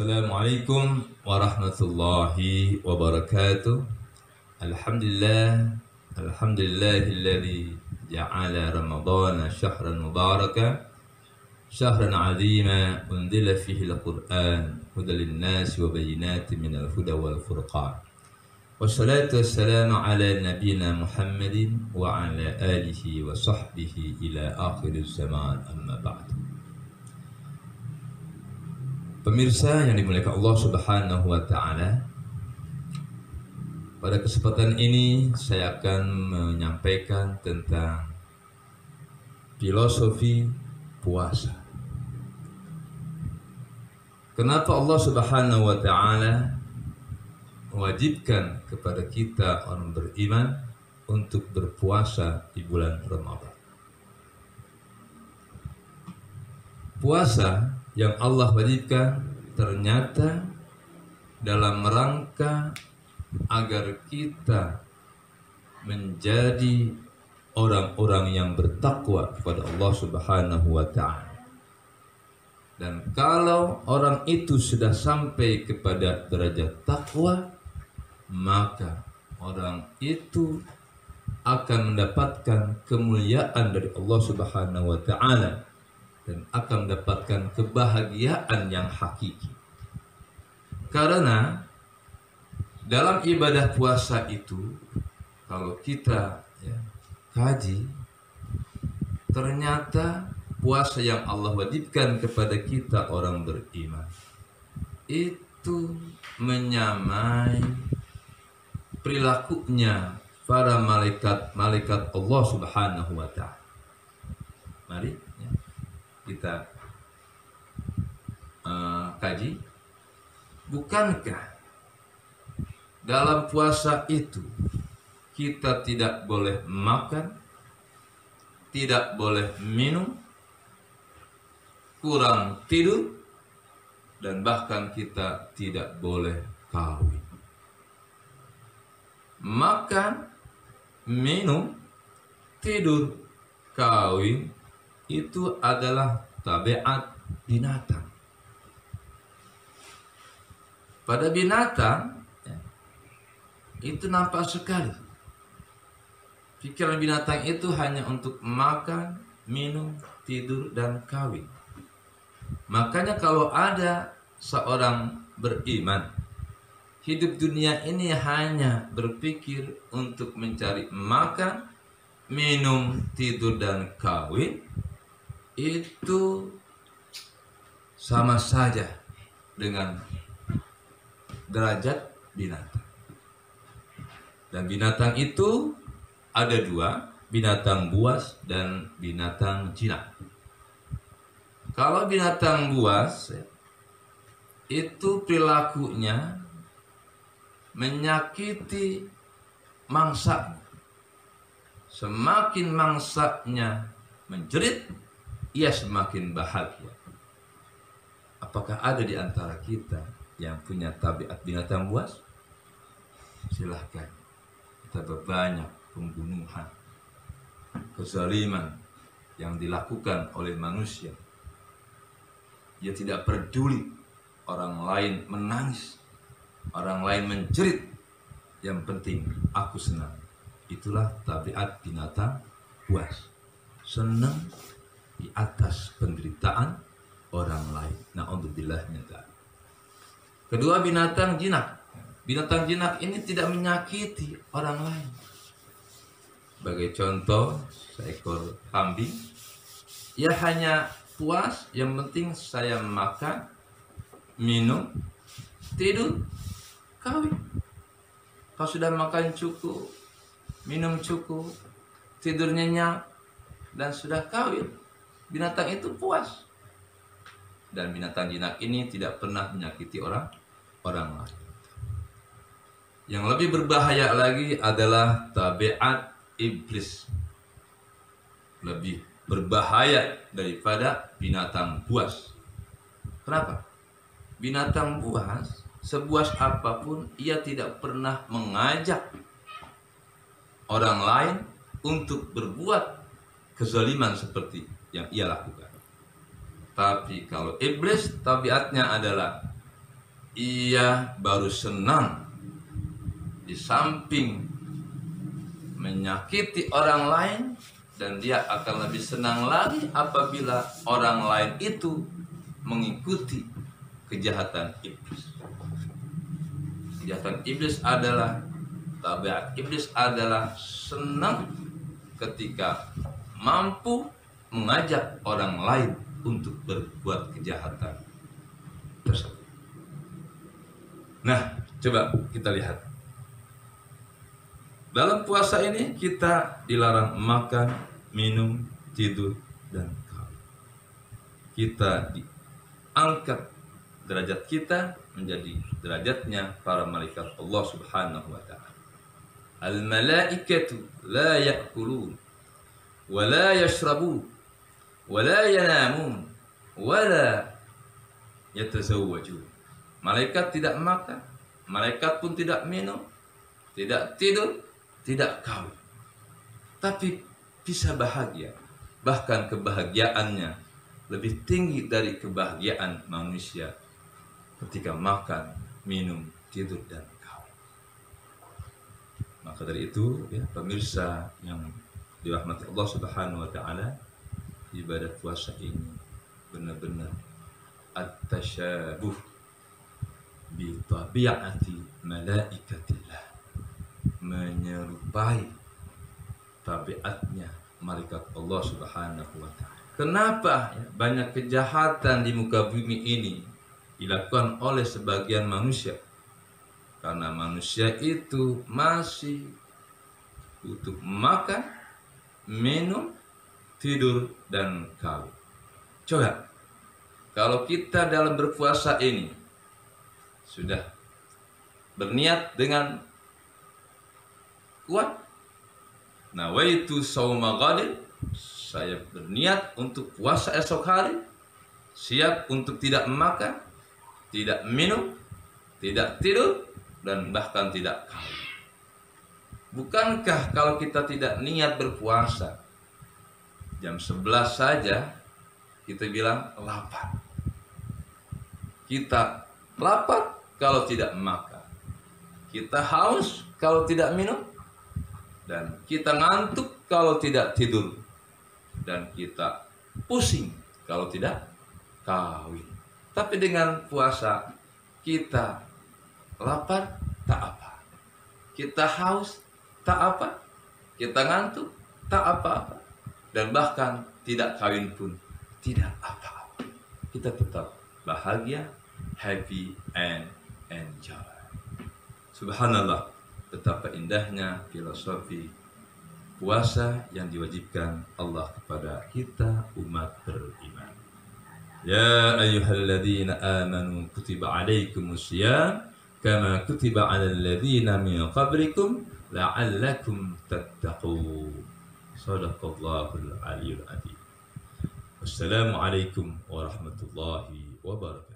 Assalamualaikum warahmatullahi wabarakatuh. Alhamdulillah, alhamdulillahilladzi ja'ala ramadhana syahran mubaraka, syahran 'azima unzila fihi al-Qur'an hudan lin-nasi wa bayyinatin minal huda wal furqan. Wassalatu wassalamu ala nabiyyina Muhammadin wa ala alihi wa sahbihi ila akhiriz zaman, amma ba'du. Pemirsa yang dimuliakan Allah Subhanahu wa taala, pada kesempatan ini saya akan menyampaikan tentang filosofi puasa. Kenapa Allah Subhanahu wa taala mewajibkan kepada kita orang beriman untuk berpuasa di bulan Ramadan? Puasa yang Allah wajibkan ternyata dalam rangka agar kita menjadi orang-orang yang bertakwa kepada Allah Subhanahu wa taala. Dan kalau orang itu sudah sampai kepada derajat takwa, maka orang itu akan mendapatkan kemuliaan dari Allah Subhanahu wa taala dan akan mendapatkan kebahagiaan yang hakiki. Karena dalam ibadah puasa itu, kalau kita kaji, ternyata puasa yang Allah wajibkan kepada kita orang beriman itu menyamai perilakunya para malaikat Allah Subhanahu wa taala. Mari kita kaji, bukankah dalam puasa itu kita tidak boleh makan, tidak boleh minum, kurang tidur, dan bahkan kita tidak boleh kawin? Makan, minum, tidur, kawin itu adalah tabiat binatang. Pada binatang itu nampak sekali pikiran binatang itu hanya untuk makan, minum, tidur, dan kawin. Makanya kalau ada seorang beriman hidup dunia ini hanya berpikir untuk mencari makan, minum, tidur, dan kawin, itu sama saja dengan derajat binatang. Dan binatang itu ada dua, binatang buas dan binatang jinak. Kalau binatang buas itu perilakunya menyakiti mangsa. Semakin mangsanya menjerit, ia semakin bahagia. Apakah ada di antara kita yang punya tabiat binatang buas? Silahkan. Kita berbanyak pembunuhan, kezaliman yang dilakukan oleh manusia. Dia tidak peduli orang lain menangis, orang lain menjerit. Yang penting aku senang. Itulah tabiat binatang buas. Senang di atas penderitaan orang lain. Na'udzubillah min dzalik. Kedua, binatang jinak. Binatang jinak ini tidak menyakiti orang lain. Sebagai contoh, seekor kambing, ia hanya puas, yang penting saya makan, minum, tidur, kawin. Kalau sudah makan cukup, minum cukup, tidur nyenyak, dan sudah kawin, binatang itu puas. Dan binatang jinak ini tidak pernah menyakiti orang lain. Yang lebih berbahaya lagi adalah tabiat iblis. Lebih berbahaya daripada binatang buas. Kenapa? Binatang buas, sebuas apapun, ia tidak pernah mengajak orang lain untuk berbuat kezaliman seperti yang ia lakukan. Tapi kalau iblis tabiatnya adalah ia baru senang di samping menyakiti orang lain, dan dia akan lebih senang lagi apabila orang lain itu mengikuti kejahatan iblis. Kejahatan iblis adalah, tabiat iblis adalah senang ketika mampu mengajak orang lain untuk berbuat kejahatan tersebut. Nah, coba kita lihat. Dalam puasa ini kita dilarang makan, minum, tidur, dan kawin. Kita diangkat derajat kita menjadi derajatnya para malaikat Allah Subhanahu wa ta'ala. Al-malaikatu la ya'kulun wa la yashrabun wa la yanamun wa la yatazawwajun. Malaikat tidak makan, malaikat pun tidak minum, tidak tidur, tidak kawin, tapi bisa bahagia. Bahkan kebahagiaannya lebih tinggi dari kebahagiaan manusia ketika makan, minum, tidur, dan kawin. Maka dari itu, ya, pemirsa yang dirahmati Allah Subhanahu wa ta'ala, ibadah puasa ini benar-benar at-tasyabuh bi tabi'ati malaikatillah, menyerupai tabiatnya malaikat Allah Subhanahu wa ta'ala. Kenapa banyak kejahatan di muka bumi ini dilakukan oleh sebagian manusia? Karena manusia itu masih butuh makan, minum, tidur, dan kawin. Coba, kalau kita dalam berpuasa ini sudah berniat dengan kuat, nawaitu shauma ghadin, saya berniat untuk puasa esok hari, siap untuk tidak makan, tidak minum, tidak tidur, dan bahkan tidak kawin. Bukankah kalau kita tidak niat berpuasa, jam 11 saja kita bilang lapar? Kita lapar kalau tidak makan, kita haus kalau tidak minum, dan kita ngantuk kalau tidak tidur, dan kita pusing kalau tidak kawin. Tapi dengan puasa kita lapar tak apa, kita haus tak apa, kita ngantuk tak apa-apa, dan bahkan tidak kawin pun tidak apa-apa. Kita tetap bahagia, happy and enjoy. Subhanallah, betapa indahnya filosofi puasa yang diwajibkan Allah kepada kita umat beriman. Ya ayyuhalladzina amanu kutiba alaikumusiyam kama kutiba alal ladzina min qablikum la'allakum tattaqun. Shadaqallahul aliyyul adzim. Wassalamu alaikum warahmatullahi wabarakatuh.